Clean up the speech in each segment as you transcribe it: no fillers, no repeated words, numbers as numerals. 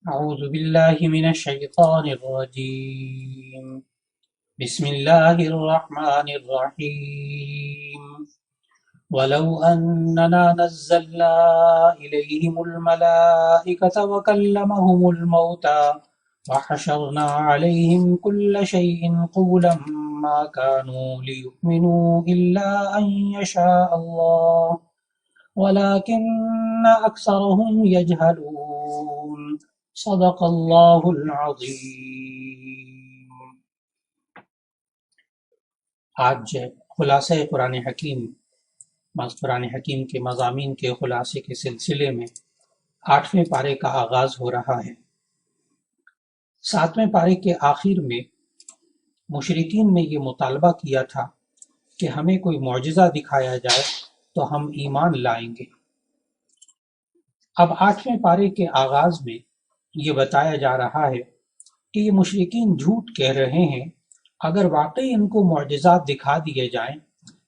أعوذ بالله من الشيطان الرجيم. بسم الله الرحمن الرحيم. ولو أننا نزلنا إليهم الملائكة وكلمهم الموتى وحشرنا عليهم كل شيء قولا ما كانوا ليؤمنوا إلا أن يشاء الله ولكن أكثرهم يجهلون. صدق اللہ العظیم۔ آج خلاصہ قرآن حکیم کے مضامین کے خلاصے کے سلسلے میں 8ویں پارے کا آغاز ہو رہا ہے۔ 7ویں پارے کے آخر میں مشرکین نے یہ مطالبہ کیا تھا کہ ہمیں کوئی معجزہ دکھایا جائے تو ہم ایمان لائیں گے۔ اب 8ویں پارے کے آغاز میں یہ بتایا جا رہا ہے کہ یہ مشرکین جھوٹ کہہ رہے ہیں، اگر واقعی ان کو معجزات دکھا دیے جائیں،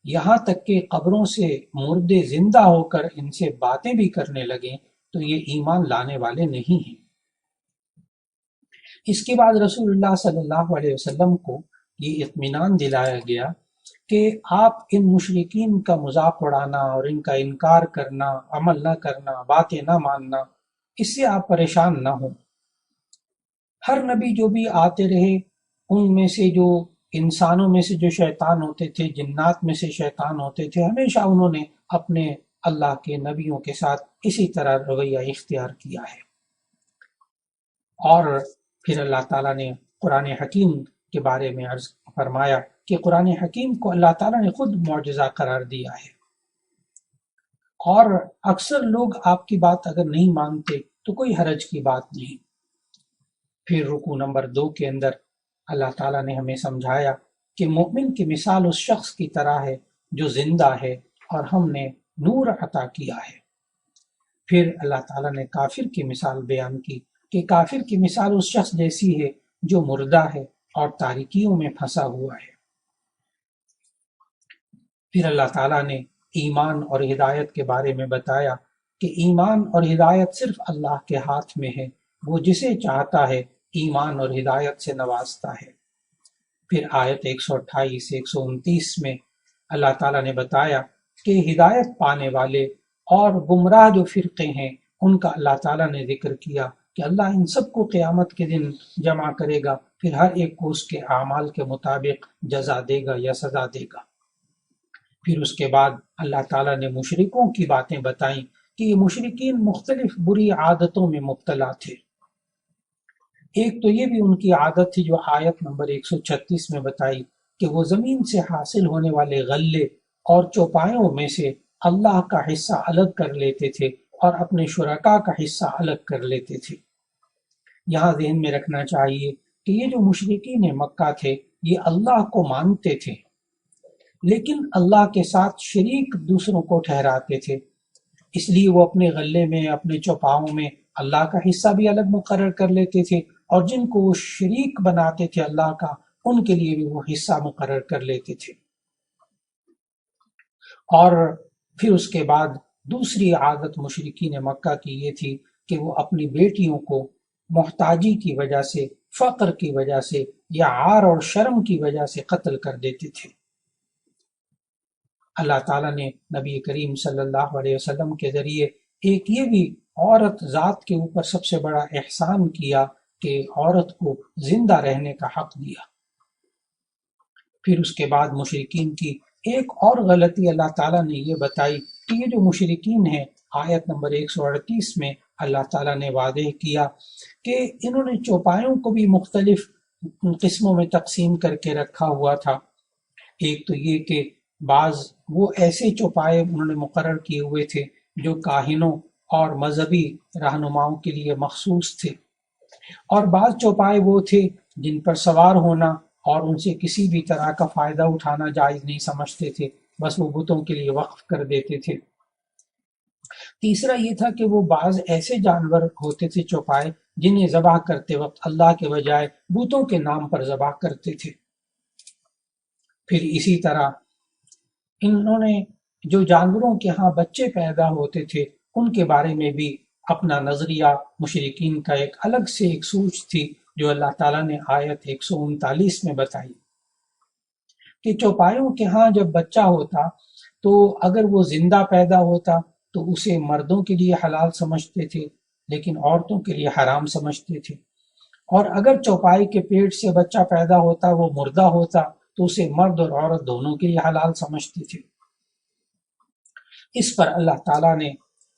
یہاں تک کہ قبروں سے مردے زندہ ہو کر ان سے باتیں بھی کرنے لگیں تو یہ ایمان لانے والے نہیں ہیں۔ اس کے بعد رسول اللہ صلی اللہ علیہ وسلم کو یہ اطمینان دلایا گیا کہ آپ ان مشرکین کا مذاق اڑانا اور ان کا انکار کرنا، عمل نہ کرنا، باتیں نہ ماننا، اس سے آپ پریشان نہ ہوں۔ ہر نبی جو بھی آتے رہے، ان میں سے جو انسانوں میں سے جو شیطان ہوتے تھے، جنات میں سے شیطان ہوتے تھے، ہمیشہ انہوں نے اپنے اللہ کے نبیوں کے ساتھ اسی طرح رویہ اختیار کیا ہے۔ اور پھر اللہ تعالیٰ نے قرآن حکیم کے بارے میں عرض فرمایا کہ قرآن حکیم کو اللہ تعالیٰ نے خود معجزہ قرار دیا ہے، اور اکثر لوگ آپ کی بات اگر نہیں مانتے تو کوئی حرج کی بات نہیں۔ پھر رکوع نمبر 2 کے اندر اللہ تعالیٰ نے ہمیں سمجھایا کہ مومن کی مثال اس شخص کی طرح ہے جو زندہ ہے اور ہم نے نور عطا کیا ہے۔ پھر اللہ تعالیٰ نے کافر کی مثال بیان کی کہ کافر کی مثال اس شخص جیسی ہے جو مردہ ہے اور تاریکیوں میں پھنسا ہوا ہے۔ پھر اللہ تعالیٰ نے ایمان اور ہدایت کے بارے میں بتایا کہ ایمان اور ہدایت صرف اللہ کے ہاتھ میں ہے، وہ جسے چاہتا ہے ایمان اور ہدایت سے نوازتا ہے۔ پھر آیت 128 سے 129 میں اللہ تعالیٰ نے بتایا کہ ہدایت پانے والے اور گمراہ جو فرقے ہیں ان کا اللہ تعالیٰ نے ذکر کیا کہ اللہ ان سب کو قیامت کے دن جمع کرے گا، پھر ہر ایک کو اس کے اعمال کے مطابق جزا دے گا یا سزا دے گا۔ پھر اس کے بعد اللہ تعالیٰ نے مشرکوں کی باتیں بتائیں کہ یہ مشرکین مختلف بری عادتوں میں مبتلا تھے۔ ایک تو یہ بھی ان کی عادت تھی جو آیت نمبر 136 میں بتائی کہ وہ زمین سے حاصل ہونے والے غلے اور چوپایوں میں سے اللہ کا حصہ الگ کر لیتے تھے اور اپنے شرکاء کا حصہ الگ کر لیتے تھے۔ یہاں ذہن میں رکھنا چاہیے کہ یہ جو مشرکین مکہ تھے یہ اللہ کو مانتے تھے، لیکن اللہ کے ساتھ شریک دوسروں کو ٹھہراتے تھے، اس لیے وہ اپنے غلے میں، اپنے چوپاؤں میں اللہ کا حصہ بھی الگ مقرر کر لیتے تھے، اور جن کو وہ شریک بناتے تھے اللہ کا، ان کے لیے بھی وہ حصہ مقرر کر لیتے تھے۔ اور پھر اس کے بعد دوسری عادت مشرکین مکہ کی یہ تھی کہ وہ اپنی بیٹیوں کو محتاجی کی وجہ سے، فقر کی وجہ سے یا عار اور شرم کی وجہ سے قتل کر دیتے تھے۔ اللہ تعالیٰ نے نبی کریم صلی اللہ علیہ وسلم کے ذریعے ایک یہ بھی عورت ذات کے اوپر سب سے بڑا احسان کیا کہ عورت کو زندہ رہنے کا حق دیا۔ پھر اس کے بعد مشرکین کی ایک اور غلطی اللہ تعالیٰ نے یہ بتائی کہ یہ جو مشرکین ہیں، آیت نمبر 138 میں اللہ تعالیٰ نے واضح کیا کہ انہوں نے چوپایوں کو بھی مختلف قسموں میں تقسیم کر کے رکھا ہوا تھا۔ ایک تو یہ کہ بعض وہ ایسے چوپائے انہوں نے مقرر کیے ہوئے تھے جو کاہنوں اور مذہبی رہنماؤں کے لیے مخصوص تھے، اور بعض چوپائے وہ تھے جن پر سوار ہونا اور ان سے کسی بھی طرح کا فائدہ اٹھانا جائز نہیں سمجھتے تھے، بس وہ بتوں کے لیے وقف کر دیتے تھے۔ تیسرا یہ تھا کہ وہ بعض ایسے جانور ہوتے تھے چوپائے جنہیں ذبح کرتے وقت اللہ کے بجائے بتوں کے نام پر ذبح کرتے تھے۔ پھر اسی طرح انہوں نے جو جانوروں کے ہاں بچے پیدا ہوتے تھے ان کے بارے میں بھی اپنا نظریہ مشرکین کا ایک الگ سے ایک سوچ تھی جو اللہ تعالیٰ نے آیت 139 میں بتائی کہ چوپایوں کے ہاں جب بچہ ہوتا تو اگر وہ زندہ پیدا ہوتا تو اسے مردوں کے لیے حلال سمجھتے تھے لیکن عورتوں کے لیے حرام سمجھتے تھے، اور اگر چوپائی کے پیٹ سے بچہ پیدا ہوتا وہ مردہ ہوتا تو اسے مرد اور عورت دونوں کے لیے حلال سمجھتے تھے۔ اس پر اللہ تعالیٰ نے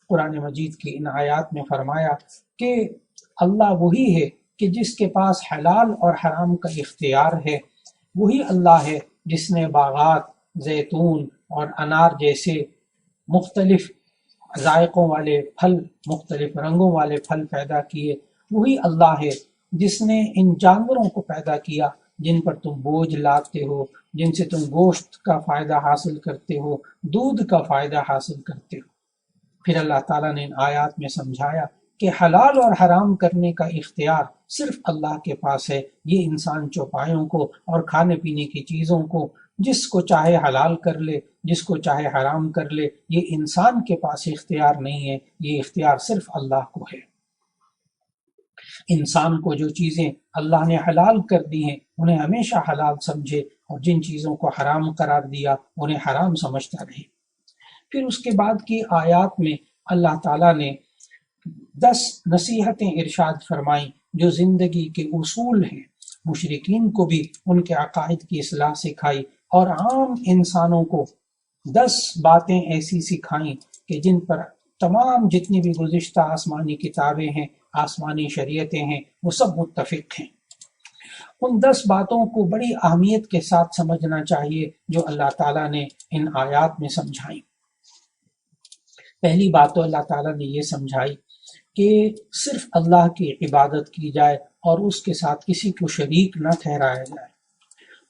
قرآن مجید کی ان آیات میں فرمایا کہ اللہ وہی ہے کہ جس کے پاس حلال اور حرام کا اختیار ہے، وہی اللہ ہے جس نے باغات، زیتون اور انار جیسے مختلف ذائقوں والے پھل، مختلف رنگوں والے پھل پیدا کیے، وہی اللہ ہے جس نے ان جانوروں کو پیدا کیا جن پر تم بوجھ لاتے ہو، جن سے تم گوشت کا فائدہ حاصل کرتے ہو، دودھ کا فائدہ حاصل کرتے ہو۔ پھر اللہ تعالیٰ نے ان آیات میں سمجھایا کہ حلال اور حرام کرنے کا اختیار صرف اللہ کے پاس ہے۔ یہ انسان چوپایوں کو اور کھانے پینے کی چیزوں کو جس کو چاہے حلال کر لے، جس کو چاہے حرام کر لے، یہ انسان کے پاس اختیار نہیں ہے، یہ اختیار صرف اللہ کو ہے۔ انسان کو جو چیزیں اللہ نے حلال کر دی ہیں انہیں ہمیشہ حلال سمجھے، اور جن چیزوں کو حرام قرار دیا انہیں حرام سمجھتا رہے۔ پھر اس کے بعد کی آیات میں اللہ تعالیٰ نے 10 نصیحتیں ارشاد فرمائیں جو زندگی کے اصول ہیں، مشرکین کو بھی ان کے عقائد کی اصلاح سکھائی، اور عام انسانوں کو 10 باتیں ایسی سکھائیں کہ جن پر تمام جتنی بھی گزشتہ آسمانی کتابیں ہیں، آسمانی شریعتیں ہیں، وہ سب متفق ہیں۔ ان 10 باتوں کو بڑی اہمیت کے ساتھ سمجھنا چاہیے جو اللہ تعالیٰ نے ان آیات میں سمجھائی۔ پہلی بات تو اللہ تعالیٰ نے یہ سمجھائی کہ صرف اللہ کی عبادت کی جائے اور اس کے ساتھ کسی کو شریک نہ ٹھہرایا جائے۔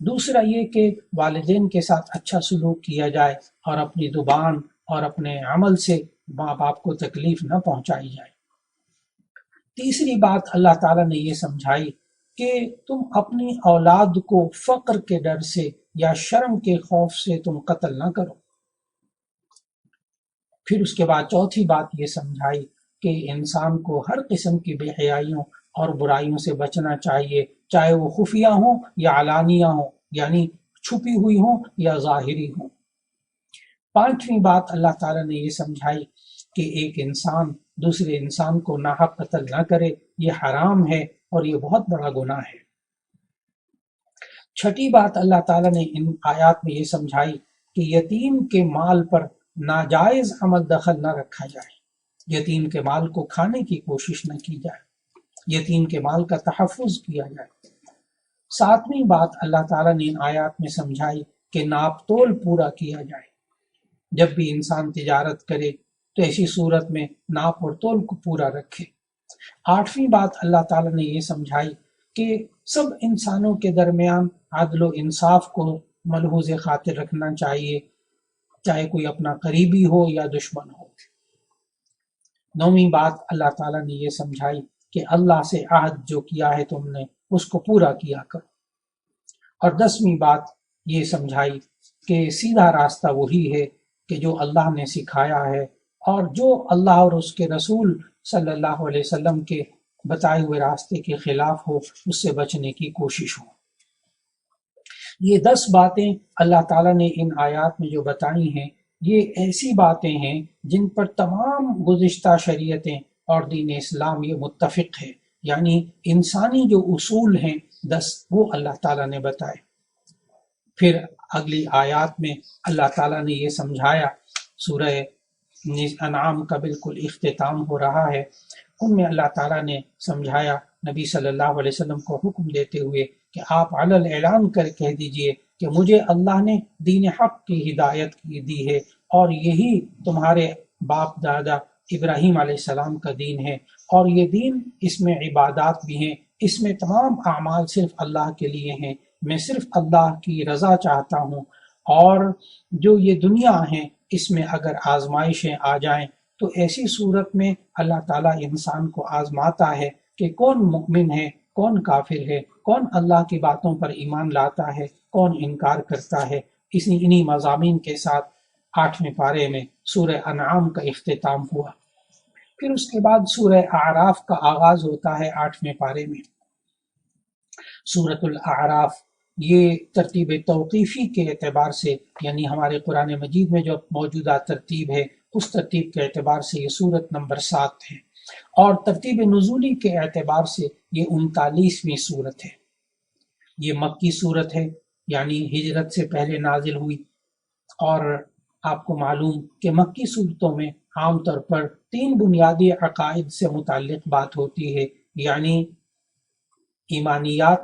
دوسرا یہ کہ والدین کے ساتھ اچھا سلوک کیا جائے اور اپنی زبان اور اپنے عمل سے ماں باپ کو تکلیف نہ پہنچائی جائے۔ تیسری بات اللہ تعالیٰ نے یہ سمجھائی کہ تم اپنی اولاد کو فقر کے ڈر سے یا شرم کے خوف سے تم قتل نہ کرو۔ پھر اس کے بعد چوتھی بات یہ سمجھائی کہ انسان کو ہر قسم کی بے حیائیوں اور برائیوں سے بچنا چاہیے، چاہے وہ خفیہ ہوں یا علانیہ ہوں، یعنی چھپی ہوئی ہوں یا ظاہری ہوں۔ پانچویں بات اللہ تعالیٰ نے یہ سمجھائی کہ ایک انسان دوسرے انسان کو ناحق قتل نہ کرے، یہ حرام ہے اور یہ بہت بڑا گناہ ہے۔ چھٹی بات اللہ تعالیٰ نے ان آیات میں یہ سمجھائی کہ یتیم کے مال پر ناجائز عمل دخل نہ رکھا جائے، یتیم کے مال کو کھانے کی کوشش نہ کی جائے، یتیم کے مال کا تحفظ کیا جائے۔ ساتویں بات اللہ تعالیٰ نے ان آیات میں سمجھائی کہ ناپ تول پورا کیا جائے، جب بھی انسان تجارت کرے تو ایسی صورت میں ناپ اور تول کو پورا رکھے۔ آٹھویں بات اللہ تعالیٰ نے یہ سمجھائی کہ سب انسانوں کے درمیان عدل و انصاف کو ملحوظ خاطر رکھنا چاہیے، چاہے کوئی اپنا قریبی ہو یا دشمن ہو۔ نویں بات اللہ تعالیٰ نے یہ سمجھائی کہ اللہ سے عہد جو کیا ہے تم نے اس کو پورا کیا کرو۔ اور 10ویں بات یہ سمجھائی کہ سیدھا راستہ وہی ہے کہ جو اللہ نے سکھایا ہے، اور جو اللہ اور اس کے رسول صلی اللہ علیہ وسلم کے بتائے ہوئے راستے کے خلاف ہو اس سے بچنے کی کوشش ہو۔ یہ 10 باتیں اللہ تعالیٰ نے ان آیات میں جو بتائی ہیں، یہ ایسی باتیں ہیں جن پر تمام گزشتہ شریعتیں اور دین اسلام یہ متفق ہے، یعنی انسانی جو اصول ہیں 10 وہ اللہ تعالیٰ نے بتائے۔ پھر اگلی آیات میں اللہ تعالیٰ نے یہ سمجھایا، سورہ انعام کا بالکل اختتام ہو رہا ہے، ان میں اللہ تعالیٰ نے سمجھایا نبی صلی اللہ علیہ وسلم کو حکم دیتے ہوئے کہ آپ علی الاعلان کر کہہ دیجئے کہ مجھے اللہ نے دین حق کی ہدایت کی دی ہے، اور یہی تمہارے باپ دادا ابراہیم علیہ السلام کا دین ہے، اور یہ دین اس میں عبادات بھی ہیں، اس میں تمام اعمال صرف اللہ کے لیے ہیں، میں صرف اللہ کی رضا چاہتا ہوں، اور جو یہ دنیا ہے اس میں اگر آزمائشیں آ جائیں تو ایسی صورت میں اللہ تعالیٰ انسان کو آزماتا ہے کہ کون مؤمن ہے، کون کافر ہے، کون اللہ کی باتوں پر ایمان لاتا ہے، کون انکار کرتا ہے۔ انہی مضامین کے ساتھ 8ویں پارے میں سورہ انعام کا اختتام ہوا۔ پھر اس کے بعد سورہ اعراف کا آغاز ہوتا ہے 8ویں پارے میں۔ سورۃ الاعراف یہ ترتیب توقیفی کے اعتبار سے، یعنی ہمارے قرآن مجید میں جو موجودہ ترتیب ہے اس ترتیب کے اعتبار سے یہ سورت نمبر 7 ہے، اور ترتیب نزولی کے اعتبار سے یہ 39ویں سورت ہے۔ یہ مکی سورت ہے، یعنی ہجرت سے پہلے نازل ہوئی، اور آپ کو معلوم کہ مکی صورتوں میں عام طور پر 3 بنیادی عقائد سے متعلق بات ہوتی ہے، یعنی ایمانیات،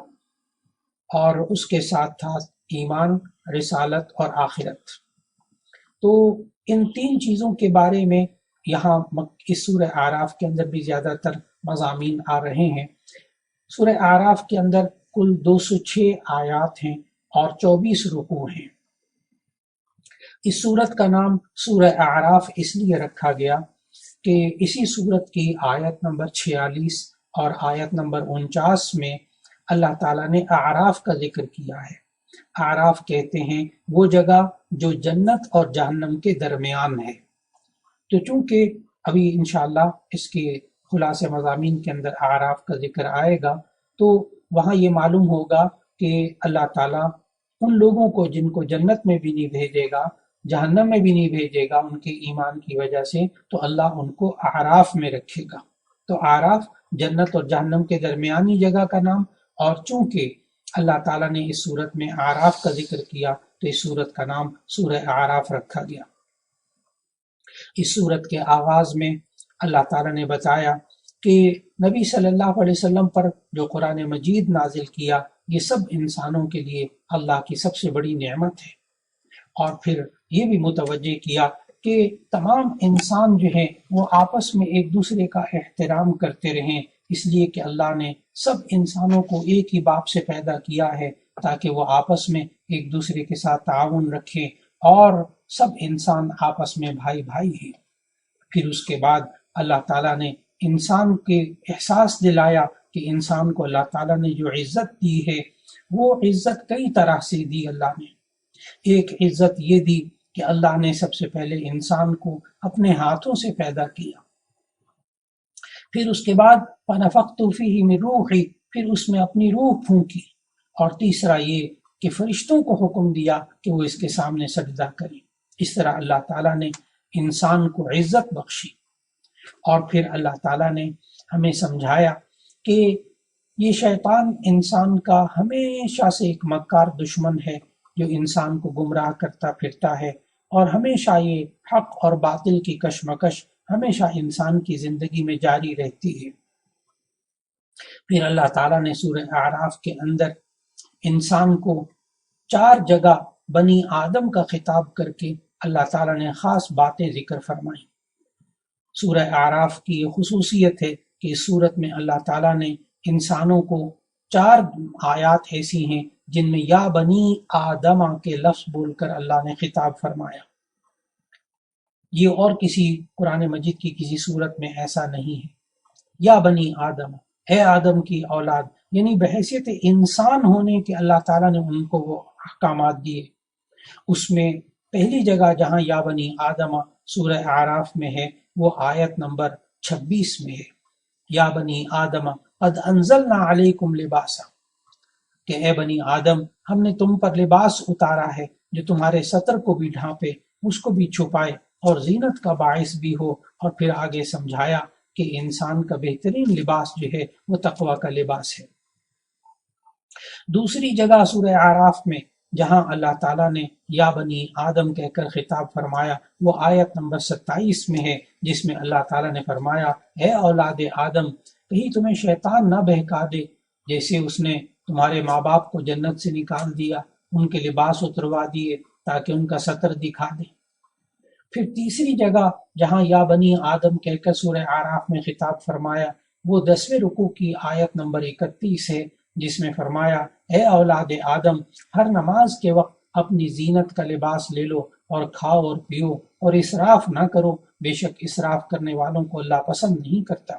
اور اس کے ساتھ ساتھ ایمان، رسالت اور آخرت۔ تو ان 3 چیزوں کے بارے میں یہاں اس سورہ اعراف کے اندر بھی زیادہ تر مضامین آ رہے ہیں۔ سورہ اعراف کے اندر کل 206 آیات ہیں اور 24 رکوع ہیں۔ اس سورت کا نام سورہ اعراف اس لیے رکھا گیا کہ اسی سورت کی آیت نمبر 46 اور آیت نمبر 49 میں اللہ تعالیٰ نے اعراف کا ذکر کیا ہے۔ اعراف کہتے ہیں وہ جگہ جو جنت اور جہنم کے درمیان ہے۔ تو چونکہ ابھی انشاءاللہ اس کے خلاصے مضامین کے اندر اعراف کا ذکر آئے گا، تو وہاں یہ معلوم ہوگا کہ اللہ تعالیٰ ان لوگوں کو جن کو جنت میں بھی نہیں بھیجے گا، جہنم میں بھی نہیں بھیجے گا ان کے ایمان کی وجہ سے، تو اللہ ان کو اعراف میں رکھے گا۔ تو اعراف جنت اور جہنم کے درمیانی جگہ کا نام، اور چونکہ اللہ تعالیٰ نے اس صورت میں اعراف کا ذکر کیا تو اس صورت کا نام سورہ اعراف رکھا گیا۔ اس صورت کے آغاز میں اللہ تعالیٰ نے بتایا کہ نبی صلی اللہ علیہ وسلم پر جو قرآن مجید نازل کیا یہ سب انسانوں کے لیے اللہ کی سب سے بڑی نعمت ہے، اور پھر یہ بھی متوجہ کیا کہ تمام انسان جو ہیں وہ آپس میں ایک دوسرے کا احترام کرتے رہیں، اس لیے کہ اللہ نے سب انسانوں کو ایک ہی باپ سے پیدا کیا ہے تاکہ وہ آپس میں ایک دوسرے کے ساتھ تعاون رکھیں، اور سب انسان آپس میں بھائی بھائی ہیں۔ پھر اس کے بعد اللہ تعالیٰ نے انسان کے احساس دلایا کہ انسان کو اللہ تعالیٰ نے جو عزت دی ہے وہ عزت کئی طرح سے دی۔ اللہ نے ایک عزت یہ دی کہ اللہ نے سب سے پہلے انسان کو اپنے ہاتھوں سے پیدا کیا، پھر اس کے بعد فَنَفَخْتُ فِيهِ مِن رُوحِي، پھر اس میں اپنی روح پھونکی، اور تیسرا یہ کہ فرشتوں کو حکم دیا کہ وہ اس کے سامنے سجدہ کریں۔ اس طرح اللہ تعالیٰ نے انسان کو عزت بخشی، اور پھر اللہ تعالیٰ نے ہمیں سمجھایا کہ یہ شیطان انسان کا ہمیشہ سے ایک مکار دشمن ہے جو انسان کو گمراہ کرتا پھرتا ہے، اور ہمیشہ یہ حق اور باطل کی کشمکش ہمیشہ انسان کی زندگی میں جاری رہتی ہے۔ پھر اللہ تعالیٰ نے سورہ اعراف کے اندر انسان کو 4 جگہ بنی آدم کا خطاب کر کے اللہ تعالیٰ نے خاص باتیں ذکر فرمائیں۔ سورہ اعراف کی یہ خصوصیت ہے کہ اس سورت میں اللہ تعالیٰ نے انسانوں کو 4 آیات ایسی ہیں جن میں یا بنی آدم کے لفظ بول کر اللہ نے خطاب فرمایا۔ یہ اور کسی قرآن مجید کی کسی صورت میں ایسا نہیں ہے۔ یا بنی آدم، اے آدم کی اولاد، یعنی بحیثیت انسان ہونے کے اللہ تعالیٰ نے ان کو وہ احکامات دیے۔ اس میں پہلی جگہ جہاں یا بنی آدم سورہ اعراف میں ہے وہ آیت نمبر 26 میں ہے۔ یا بنی آدم قد انزلنا علیکم لباسا، کہ اے بنی آدم ہم نے تم پر لباس اتارا ہے جو تمہارے سطر کو بھی ڈھانپے، اس کو بھی چھپائے اور زینت کا باعث بھی ہو، اور پھر آگے سمجھایا کہ انسان کا بہترین لباس جو ہے وہ تقوی کا لباس ہے۔ دوسری جگہ سورہ اعراف میں جہاں اللہ تعالیٰ نے یا بنی آدم کہہ کر خطاب فرمایا وہ آیت نمبر 27 میں ہے، جس میں اللہ تعالیٰ نے فرمایا اے اولاد آدم، کہیں تمہیں شیطان نہ بہکا دے جیسے اس نے تمہارے ماں باپ کو جنت سے نکال دیا، ان کے لباس اتروا دیے تاکہ ان کا سطر دکھا دے۔ پھر تیسری جگہ جہاں یا بنی آدم کہہ کر سورہ اعراف میں خطاب فرمایا وہ 10ویں رکوع کی آیت نمبر 31 ہے، جس میں فرمایا اے اولاد آدم، ہر نماز کے وقت اپنی زینت کا لباس لے لو اور کھاؤ اور پیو اور اسراف نہ کرو، بے شک اسراف کرنے والوں کو اللہ پسند نہیں کرتا۔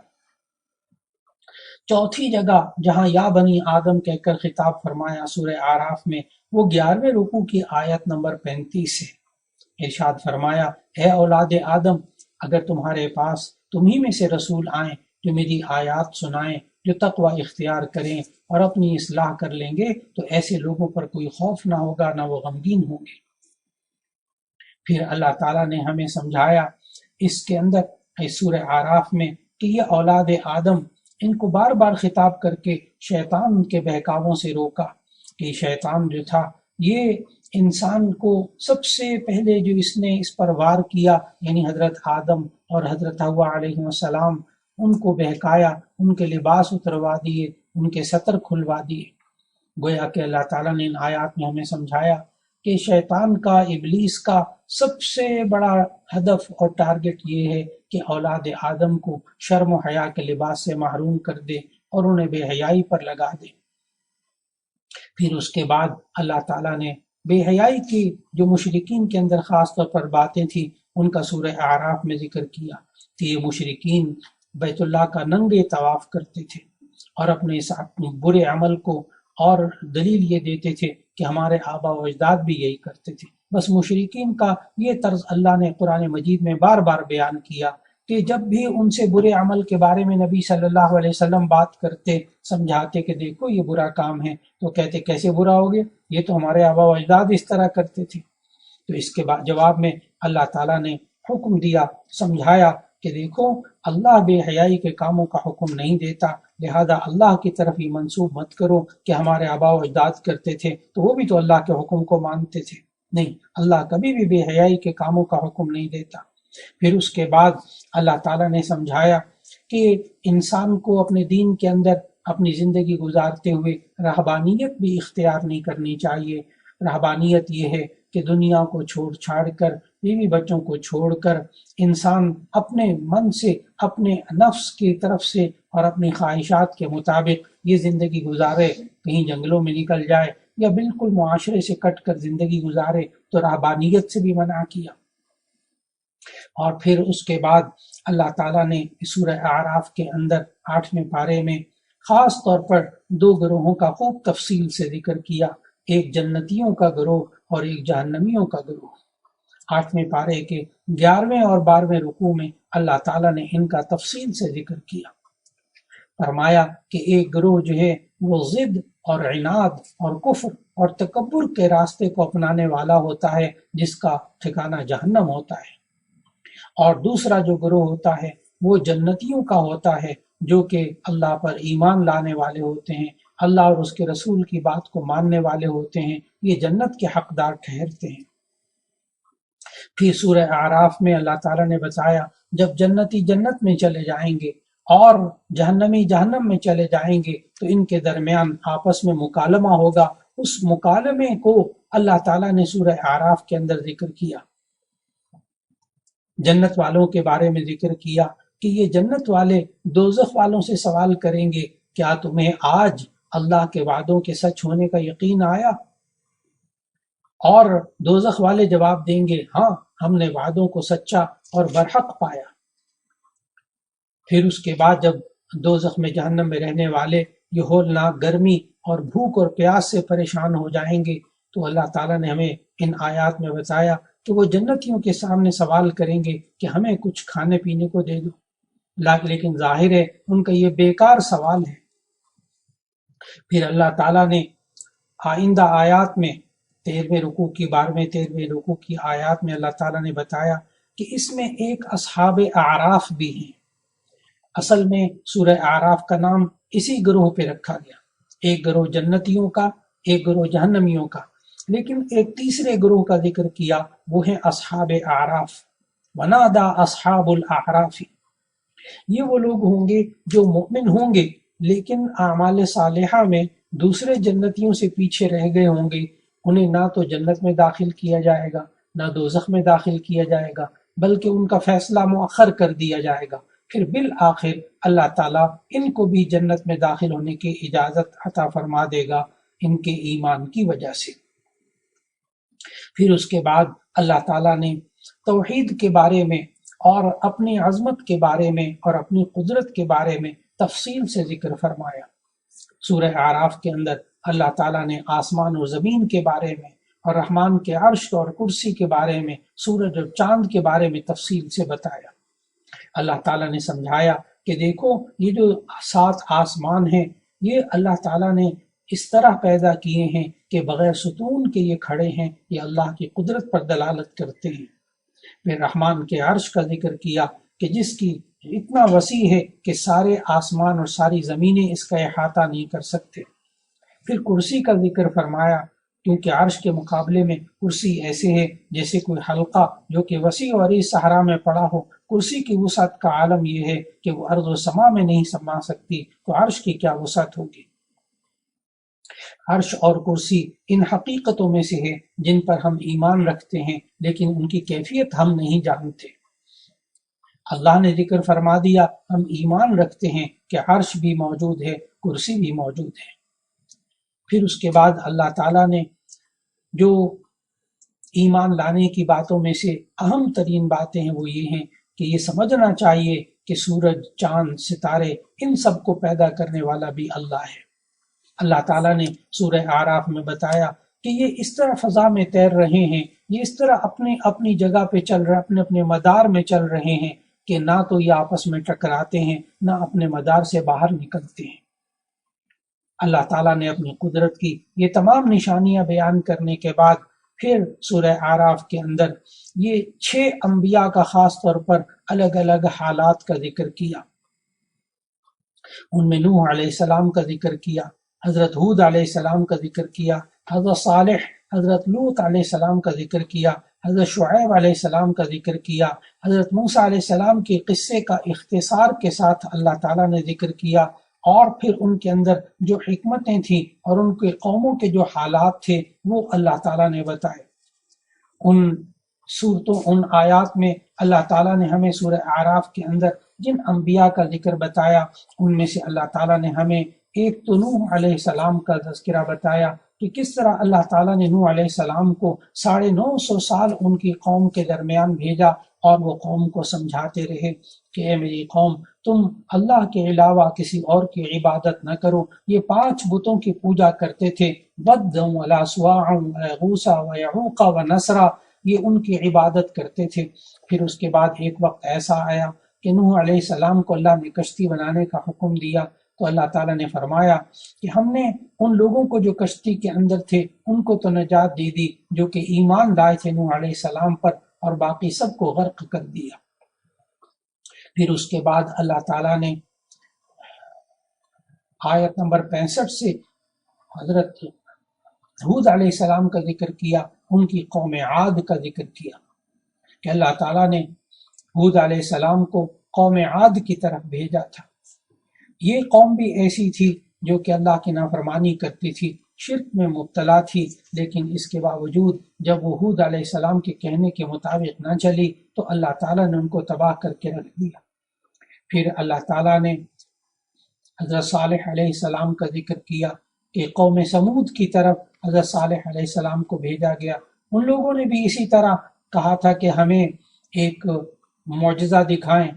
چوتھی جگہ جہاں یا بنی آدم کہہ کر خطاب فرمایا سورہ اعراف میں وہ 11ویں رکوع کی آیت نمبر 35 ہے۔ ارشاد فرمایا اے اولاد آدم، اگر تمہارے پاس تم ہی میں سے رسول آئیں جو میری آیات سنائیں، جو تقوی اختیار کریں اور اپنی اصلاح کر لیں گے تو ایسے لوگوں پر کوئی خوف نہ ہوگا، نہ وہ غمگین ہوں گے۔ پھر اللہ تعالیٰ نے ہمیں سمجھایا اس کے اندر، اس سورہ اعراف میں، کہ یہ اولاد آدم، ان کو بار بار خطاب کر کے شیطان کے بہکاووں سے روکا، کہ شیطان جو تھا یہ انسان کو سب سے پہلے جو اس نے اس پر وار کیا، یعنی حضرت آدم اور حضرت حوا علیہ السلام، ان کو بہکایا، ان کے لباس اتروا دیے، ان کے ستر کھلوا دیے۔ گویا کہ اللہ تعالیٰ نے ان آیات میں ہمیں سمجھایا کہ شیطان کا، ابلیس کا سب سے بڑا ہدف اور ٹارگٹ یہ ہے کہ اولاد آدم کو شرم و حیا کے لباس سے محروم کر دے اور انہیں بے حیائی پر لگا دے۔ پھر اس کے بعد اللہ تعالیٰ نے بے حیائی کی جو مشرکین کے اندر خاص طور پر باتیں تھیں ان کا سورہ اعراف میں ذکر کیا کہ یہ مشرکین بیت اللہ کا ننگے طواف کرتے تھے اور اپنے اس برے عمل کو اور دلیل یہ دیتے تھے کہ ہمارے آبا و اجداد بھی یہی کرتے تھے۔ بس مشرکین کا یہ طرز اللہ نے قرآن مجید میں بار بار بیان کیا کہ جب بھی ان سے برے عمل کے بارے میں نبی صلی اللہ علیہ وسلم بات کرتے، سمجھاتے کہ دیکھو یہ برا کام ہے، تو کہتے کیسے برا ہو گیا، یہ تو ہمارے آبا و اجداد اس طرح کرتے تھے۔ تو اس کے بعد جواب میں اللہ تعالیٰ نے حکم دیا، سمجھایا کہ دیکھو اللہ بے حیائی کے کاموں کا حکم نہیں دیتا، لہذا اللہ کی طرف یہ منسوب مت کرو کہ ہمارے آبا و اجداد کرتے تھے تو وہ بھی تو اللہ کے حکم کو مانتے تھے۔ نہیں، اللہ کبھی بھی بے حیائی کے کاموں کا حکم نہیں دیتا۔ پھر اس کے بعد اللہ تعالیٰ نے سمجھایا کہ انسان کو اپنے دین کے اندر اپنی زندگی گزارتے ہوئے رہبانیت بھی اختیار نہیں کرنی چاہیے۔ رہبانیت یہ ہے کہ دنیا کو چھوڑ چھاڑ کر، بیوی بچوں کو چھوڑ کر انسان اپنے من سے، اپنے نفس کی طرف سے اور اپنی خواہشات کے مطابق یہ زندگی گزارے، کہیں جنگلوں میں نکل جائے یا بالکل معاشرے سے کٹ کر زندگی گزارے، تو رہبانیت سے بھی منع کیا۔ اور پھر اس کے بعد اللہ تعالیٰ نے سورہ اعراف کے اندر 8ویں پارے میں خاص طور پر 2 گروہوں کا خوب تفصیل سے ذکر کیا، ایک جنتیوں کا گروہ اور ایک جہنمیوں کا گروہ۔ 8ویں پارے کے 11ویں اور 12ویں رکوع میں اللہ تعالیٰ نے ان کا تفصیل سے ذکر کیا۔ فرمایا کہ ایک گروہ جو ہے وہ ضد اور عناد اور کفر اور تکبر کے راستے کو اپنانے والا ہوتا ہے، جس کا ٹھکانہ جہنم ہوتا ہے، اور دوسرا جو گروہ ہوتا ہے وہ جنتیوں کا ہوتا ہے، جو کہ اللہ پر ایمان لانے والے ہوتے ہیں، اللہ اور اس کے رسول کی بات کو ماننے والے ہوتے ہیں، یہ جنت کے حقدار ٹھہرتے ہیں۔ پھر سورہ اعراف میں اللہ تعالیٰ نے بتایا جب جنتی جنت میں چلے جائیں گے اور جہنمی جہنم میں چلے جائیں گے تو ان کے درمیان آپس میں مکالمہ ہوگا۔ اس مکالمے کو اللہ تعالیٰ نے سورہ اعراف کے اندر ذکر کیا۔ جنت والوں کے بارے میں ذکر کیا کہ یہ جنت والے دوزخ والوں سے سوال کریں گے، کیا تمہیں آج اللہ کے وعدوں کے سچ ہونے کا یقین آیا؟ اور دوزخ والے جواب دیں گے، ہاں، ہم نے وعدوں کو سچا اور برحق پایا۔ پھر اس کے بعد جب دوزخ میں، جہنم میں رہنے والے یہ ہولناک گرمی اور بھوک اور پیاس سے پریشان ہو جائیں گے تو اللہ تعالیٰ نے ہمیں ان آیات میں بتایا کہ وہ جنتیوں کے سامنے سوال کریں گے کہ ہمیں کچھ کھانے پینے کو دے دو، لیکن ظاہر ہے ان کا یہ بیکار سوال ہے۔ پھر اللہ تعالیٰ نے آئندہ آیات میں 13ویں رکوع کی 12ویں 13ویں رکوع کی آیات میں اللہ تعالیٰ نے بتایا کہ اس میں ایک اصحاب اعراف بھی ہیں۔ اصل میں سورہ اعراف کا نام اسی گروہ پہ رکھا گیا، ایک گروہ جنتیوں کا، ایک گروہ جہنمیوں کا، لیکن ایک تیسرے گروہ کا ذکر کیا، وہ ہیں اصحاب اعراف۔ ونادا اصحاب الاعراف، یہ وہ لوگ ہوں گے جو مؤمن ہوں گے لیکن اعمال صالحہ میں دوسرے جنتیوں سے پیچھے رہ گئے ہوں گے، انہیں نہ تو جنت میں داخل کیا جائے گا نہ دوزخ میں داخل کیا جائے گا، بلکہ ان کا فیصلہ مؤخر کر دیا جائے گا۔ پھر بالآخر اللہ تعالیٰ ان کو بھی جنت میں داخل ہونے کی اجازت عطا فرما دے گا ان کے ایمان کی وجہ سے۔ پھر اس کے بعد اللہ تعالیٰ نے توحید کے بارے میں اور اپنی عظمت کے بارے میں اور اپنی قدرت کے بارے میں تفصیل سے ذکر فرمایا۔ سورہ اعراف کے اندر اللہ تعالیٰ نے آسمان و زمین کے بارے میں اور رحمان کے عرش اور کرسی کے بارے میں، سورج اور چاند کے بارے میں تفصیل سے بتایا۔ اللہ تعالیٰ نے سمجھایا کہ دیکھو یہ جو 7 آسمان ہیں یہ اللہ تعالیٰ نے اس طرح پیدا کیے ہیں کہ بغیر ستون کے یہ کھڑے ہیں، یہ اللہ کی قدرت پر دلالت کرتے ہیں۔ پھر رحمان کے عرش کا ذکر کیا کہ جس کی اتنا وسیع ہے کہ سارے آسمان اور ساری زمینیں اس کا احاطہ نہیں کر سکتے۔ پھر کرسی کا ذکر فرمایا، کیونکہ عرش کے مقابلے میں کرسی ایسے ہے جیسے کوئی حلقہ جو کہ وسیع و عریض صحرا میں پڑا ہو۔ کرسی کی وسعت کا عالم یہ ہے کہ وہ ارض و سما میں نہیں سما سکتی، تو عرش کی کیا وسعت ہوگی۔ عرش اور کرسی ان حقیقتوں میں سے ہے جن پر ہم ایمان رکھتے ہیں، لیکن ان کی کیفیت ہم نہیں جانتے۔ اللہ نے ذکر فرما دیا، ہم ایمان رکھتے ہیں کہ عرش بھی موجود ہے، کرسی بھی موجود ہے۔ پھر اس کے بعد اللہ تعالیٰ نے جو ایمان لانے کی باتوں میں سے اہم ترین باتیں ہیں وہ یہ ہیں کہ یہ سمجھنا چاہیے کہ سورج، چاند، ستارے ان سب کو پیدا کرنے والا بھی اللہ ہے۔ اللہ تعالیٰ نے سورہ اعراف میں بتایا کہ یہ اس طرح فضا میں تیر رہے ہیں، یہ اس طرح اپنی اپنی جگہ پہ چل رہے، اپنے اپنے مدار میں چل رہے ہیں کہ نہ تو یہ آپس میں ٹکراتے ہیں، نہ اپنے مدار سے باہر نکلتے ہیں۔ اللہ تعالیٰ نے اپنی قدرت کی یہ تمام نشانیاں بیان کرنے کے بعد پھر سورہ اعراف کے اندر یہ 6 انبیاء کا خاص طور پر الگ الگ حالات کا ذکر کیا۔ ان میں نوح علیہ السلام کا ذکر کیا، حضرت ہود علیہ السلام کا ذکر کیا، حضرت صالح، حضرت لوط علیہ السلام کا ذکر کیا، حضرت شعیب علیہ السلام کا ذکر کیا، حضرت موسیٰ علیہ السلام کے قصے کا اختصار کے ساتھ اللہ تعالیٰ نے ذکر کیا، اور پھر ان کے اندر جو حکمتیں تھیں اور ان کے قوموں کے جو حالات تھے وہ اللہ تعالیٰ نے بتائے۔ ان صورتوں، ان آیات میں اللہ تعالیٰ نے ہمیں سورہ اعراف کے اندر جن انبیاء کا ذکر بتایا ان میں سے اللہ تعالیٰ نے ہمیں ایک تو نوح علیہ السلام کا تذکرہ بتایا کہ کس طرح اللہ تعالیٰ نے نوح علیہ السلام کو 950 سال ان کی قوم کے درمیان بھیجا، اور وہ قوم کو سمجھاتے رہے کہ اے میری قوم، تم اللہ کے علاوہ کسی اور کی عبادت نہ کرو۔ یہ 5 بتوں کی پوجا کرتے تھے، ودا ولا سواع ویغوث ویعوق ونسرا، یہ ان کی عبادت کرتے تھے۔ پھر اس کے بعد ایک وقت ایسا آیا کہ نوح علیہ السلام کو اللہ نے کشتی بنانے کا حکم دیا، تو اللہ تعالیٰ نے فرمایا کہ ہم نے ان لوگوں کو جو کشتی کے اندر تھے ان کو تو نجات دے دی جو کہ ایمان لائے تھے نوح علیہ السلام پر، اور باقی سب کو غرق کر دیا۔ پھر اس کے بعد اللہ تعالیٰ نے آیت نمبر 65 سے حضرت ہود علیہ السلام کا ذکر کیا، ان کی قوم عاد کا ذکر کیا کہ اللہ تعالیٰ نے ہود علیہ السلام کو قوم عاد کی طرف بھیجا تھا۔ یہ قوم بھی ایسی تھی جو کہ اللہ کی نافرمانی کرتی تھی، شرک میں مبتلا تھی، لیکن اس کے باوجود جب وہ ہود علیہ السلام کے کہنے کے مطابق نہ چلی تو اللہ تعالیٰ نے ان کو تباہ کر کے رکھ دیا۔ پھر اللہ تعالیٰ نے حضرت صالح علیہ السلام کا ذکر کیا کہ قوم سمود کی طرف حضرت صالح علیہ السلام کو بھیجا گیا۔ ان لوگوں نے بھی اسی طرح کہا تھا کہ ہمیں ایک معجزہ دکھائیں۔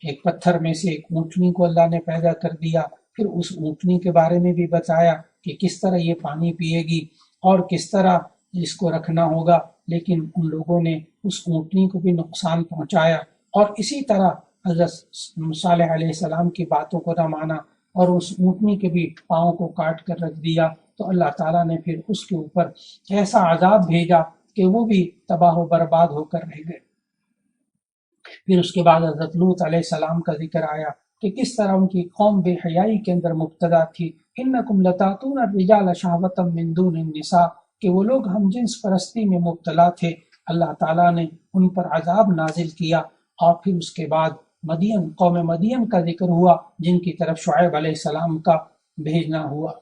ایک پتھر میں سے ایک اونٹنی کو اللہ نے پیدا کر دیا، پھر اس اونٹنی کے بارے میں بھی بتایا کہ کس طرح یہ پانی پیے گی اور کس طرح اس کو رکھنا ہوگا، لیکن ان لوگوں نے اس اونٹنی کو بھی نقصان پہنچایا، اور اسی طرح حضرت صالح علیہ السلام کی باتوں کو نہ مانا اور اس اونٹنی کے بھی پاؤں کو کاٹ کر رکھ دیا، تو اللہ تعالیٰ نے پھر اس کے اوپر ایسا عذاب بھیجا کہ وہ بھی تباہ و برباد ہو کر رہ گئے۔ پھر اس کے بعد حضرت لوط علیہ السلام کا ذکر آیا کہ کس طرح ان کی قوم بے حیائی کے اندر مبتلا تھی۔ انکم لتاتون الرجال شہوۃ من دون النساء، کہ وہ لوگ ہم جنس پرستی میں مبتلا تھے۔ اللہ تعالیٰ نے ان پر عذاب نازل کیا، اور پھر اس کے بعد مدین، قوم مدین کا ذکر ہوا جن کی طرف شعیب علیہ السلام کا بھیجنا ہوا۔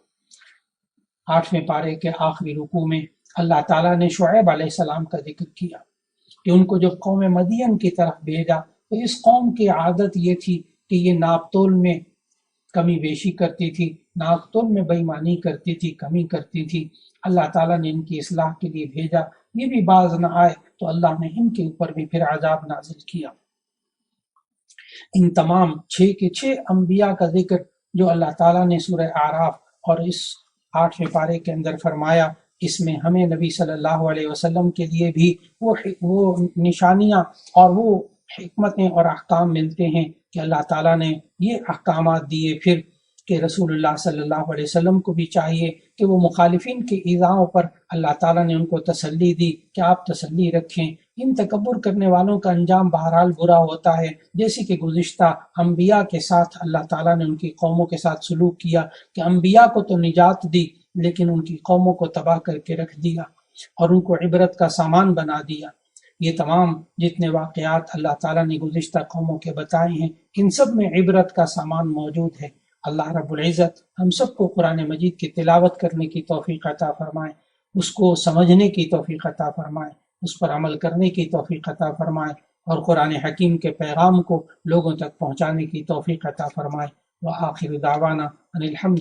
8ویں پارے کے آخری رکوع میں اللہ تعالیٰ نے شعیب علیہ السلام کا ذکر کیا کہ ان کو جب قوم مدین کی طرف بھیجا تو اس قوم کی عادت یہ تھی کہ یہ ناپ تول میں کمی بیشی کرتی تھی، ناپ تول میں بے ایمانی کرتی تھی، کمی کرتی تھی۔ اللہ تعالیٰ نے ان کی اصلاح کے لیے بھیجا، یہ بھی باز نہ آئے تو اللہ نے ان کے اوپر بھی پھر عذاب نازل کیا۔ ان تمام 6 کے 6 انبیاء کا ذکر جو اللہ تعالیٰ نے سورہ اعراف اور اس 8ویں پارے کے اندر فرمایا، اس میں ہمیں نبی صلی اللہ علیہ وسلم کے لیے بھی وہ نشانیاں اور وہ حکمتیں اور احکام ملتے ہیں کہ اللہ تعالیٰ نے یہ احکامات دیے، پھر کہ رسول اللہ صلی اللہ علیہ وسلم کو بھی چاہیے کہ وہ مخالفین کی ایذاؤں پر اللہ تعالیٰ نے ان کو تسلی دی کہ آپ تسلی رکھیں، ان تکبر کرنے والوں کا انجام بہرحال برا ہوتا ہے، جیسے کہ گزشتہ انبیاء کے ساتھ اللہ تعالیٰ نے ان کی قوموں کے ساتھ سلوک کیا کہ انبیاء کو تو نجات دی لیکن ان کی قوموں کو تباہ کر کے رکھ دیا اور ان کو عبرت کا سامان بنا دیا۔ یہ تمام جتنے واقعات اللہ تعالیٰ نے گزشتہ قوموں کے بتائے ہیں، ان سب میں عبرت کا سامان موجود ہے۔ اللہ رب العزت ہم سب کو قرآن مجید کی تلاوت کرنے کی توفیق عطا فرمائے، اس کو سمجھنے کی توفیق عطا فرمائے، اس پر عمل کرنے کی توفیق عطا فرمائے، اور قرآن حکیم کے پیغام کو لوگوں تک پہنچانے کی توفیق عطا فرمائے۔ وآخر دعوانا ان الحمد